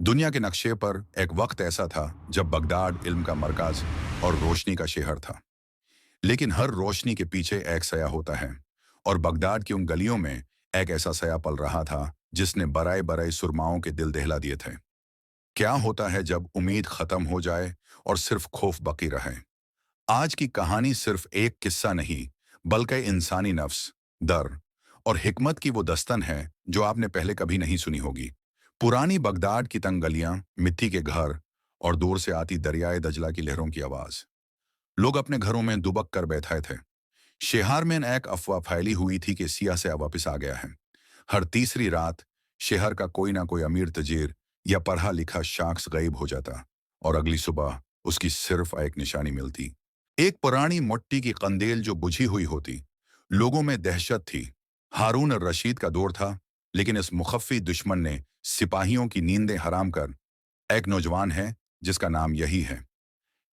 दुनिया के नक्शे पर एक वक्त ऐसा था जब बगदाद इल्म का मरकज और रोशनी का शहर था। लेकिन हर रोशनी के पीछे एक सया होता है, और बगदाद की उन गलियों में एक ऐसा सया पल रहा था जिसने बराए बराए सुरमाओं के दिल दहला दिए थे। क्या होता है जब उम्मीद खत्म हो जाए और सिर्फ खौफ बाकी रहे? आज की कहानी सिर्फ एक किस्सा नहीं, बल्कि इंसानी नफ्स, डर और हिकमत की वो दस्तन है जो आपने पहले कभी नहीं सुनी होगी। पुरानी बगदाद की तंग गलियां, मिट्टी के घर और दूर से आती दरियाए दजला की लहरों की आवाज। लोग अपने घरों में दुबक कर बैठे थे। शहर में एक अफवाह फैली हुई थी कि सिया से वापस आ गया है। हर तीसरी रात शहर का कोई ना कोई अमीर तजीर या पढ़ा लिखा शख्स गायब हो जाता, और अगली सुबह उसकी सिर्फ एक निशानी मिलती, एक पुरानी मिट्टी की कंदील जो बुझी हुई होती। लोगों में दहशत थी। हारून और रशीद का दौर था, लेकिन इस मुखफ़ी दुश्मन ने सिपाहियों की नींदें हराम कर। एक नौजवान है जिसका नाम यही है।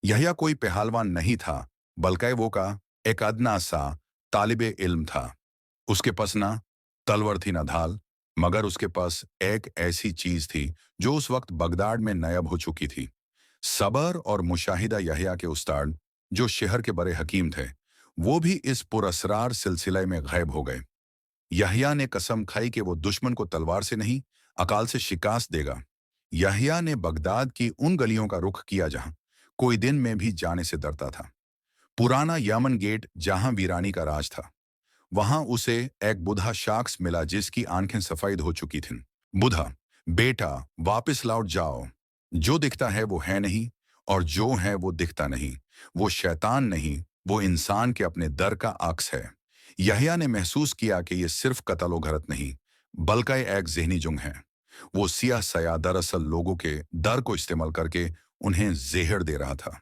यह कोई पहलवान नहीं था, बल्कि वो का एक अदना सा तालिबे इल्म था। उसके पास ना तलवार थी ना ढाल, मगर उसके पास एक ऐसी चीज थी जो उस वक्त बगदाद में नायाब हो चुकी थी। सबर और मुशाहिदा। यहया के उस्ताद, जो शहर के बड़े हकीम थे, वो भी इस पुरअसरार सिलसिले में गायब हो गए। यहया ने कसम खाई कि वो दुश्मन को तलवार से नहीं, अकाल से शिकस्त देगा। यहया ने बगदाद की उन गलियों का रुख किया जहां कोई दिन में भी जाने से डरता था। पुराना यमन गेट, जहां वीरानी का राज था। वहां उसे एक बुढ़ा शख्स मिला जिसकी आंखें सफेद हो चुकी थीं। बुढ़ा, बेटा वापस लौट जाओ। जो दिखता है वो है नहीं, और जो है वो दिखता नहीं। वो शैतान नहीं, वो इंसान के अपने दर का अक्स है। यहया ने महसूस किया कि ये सिर्फ कत्ल व घरत नहीं, बल्कि एक जहनी जुंग है। वो सियाह सया दरअसल लोगों के डर को इस्तेमाल करके उन्हें जहर दे रहा था।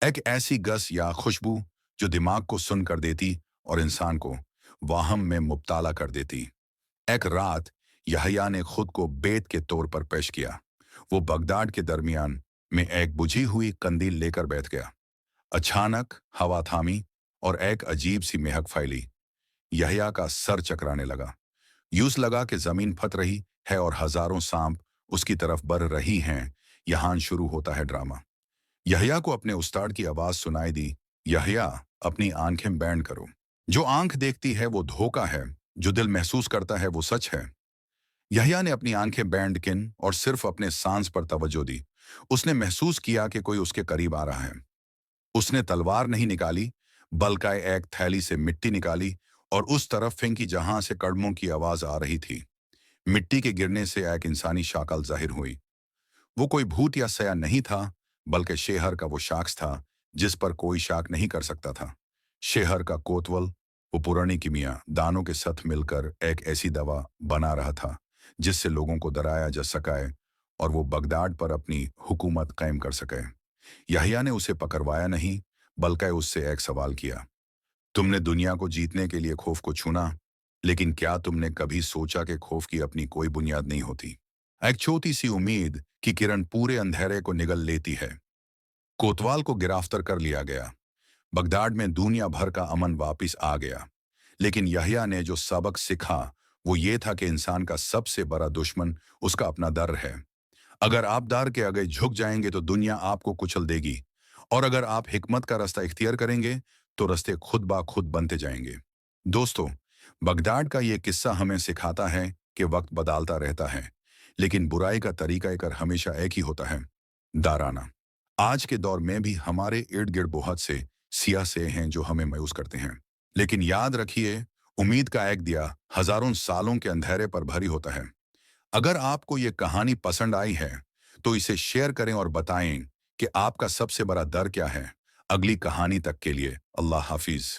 एक ऐसी गस या खुशबू जो दिमाग को सुन कर देती और इंसान को वाहम में मुब्ताला कर देती। एक रात यहया ने खुद को बेत के तौर पर पेश किया। वो बगदाद के दरमियान में एक बुझी हुई कंदील लेकर बैठ गया। अचानक हवा थामी और एक अजीब सी महक फैली। यहया का सर चकराने लगा। यूं लगा कि जमीन फट रही है और हजारों सांप उसकी तरफ बढ़ रही हैं। यहां शुरू होता है ड्रामा। यहया को अपने उस्ताद की आवाज सुनाई दी, यहया, अपनी आंखें बैंड करो। जो आंख देखती है वो धोखा है, जो दिल महसूस करता है वो सच है। यहया ने अपनी आंखें बैंड किन और सिर्फ अपने सांस पर तवज्जो दी। उसने महसूस किया कि कोई उसके करीब आ रहा है। उसने तलवार नहीं निकाली, बल्कि एक थैली से मिट्टी निकाली और उस तरफ फेंकी जहां से कदमों की आवाज आ रही थी। मिट्टी के गिरने से एक इंसानी शक्ल जाहिर हुई। वो कोई भूत या सया नहीं था, बल्कि शहर का वो शख्स था जिस पर कोई शक नहीं कर सकता था। शहर का कोतवाल, वो पुरानी किमिया दानों के साथ मिलकर एक ऐसी दवा बना रहा था जिससे लोगों को डराया जा सके और वो बगदाद पर अपनी हुकूमत कायम कर सके। यहया ने उसे पकड़वाया नहीं, बल्कि उससे एक सवाल किया, तुमने दुनिया को जीतने के लिए खौफ को चुना, लेकिन क्या तुमने कभी सोचा कि खौफ की अपनी कोई बुनियाद नहीं होती? एक छोटी सी उम्मीद की किरण पूरे अंधेरे को निगल लेती है। कोतवाल को गिरफ्तार कर लिया गया। बगदाद में दुनिया भर का अमन वापस आ गया। लेकिन यहया ने जो सबक सीखा वो ये था कि इंसान का सबसे बड़ा दुश्मन उसका अपना डर है। अगर आप डर के आगे झुक जाएंगे तो दुनिया आपको कुचल देगी, और अगर आप हिकमत का रास्ता इख्तियार करेंगे तो रास्ते खुद ब खुद बनते जाएंगे। दोस्तों, बगदाद का ये किस्सा हमें सिखाता है कि वक्त बदलता रहता है, लेकिन बुराई का तरीका कर हमेशा एक ही होता है, डराना। आज के दौर में भी हमारे इर्द गिर्द बहुत से सियासे हैं जो हमें मायूस करते हैं, लेकिन याद रखिए, उम्मीद का एक दिया हजारों सालों के अंधेरे पर भरी होता है। अगर आपको ये कहानी पसंद आई है तो इसे शेयर करें और बताएं कि आपका सबसे बड़ा डर क्या है। अगली कहानी तक के लिए अल्लाह हाफिज।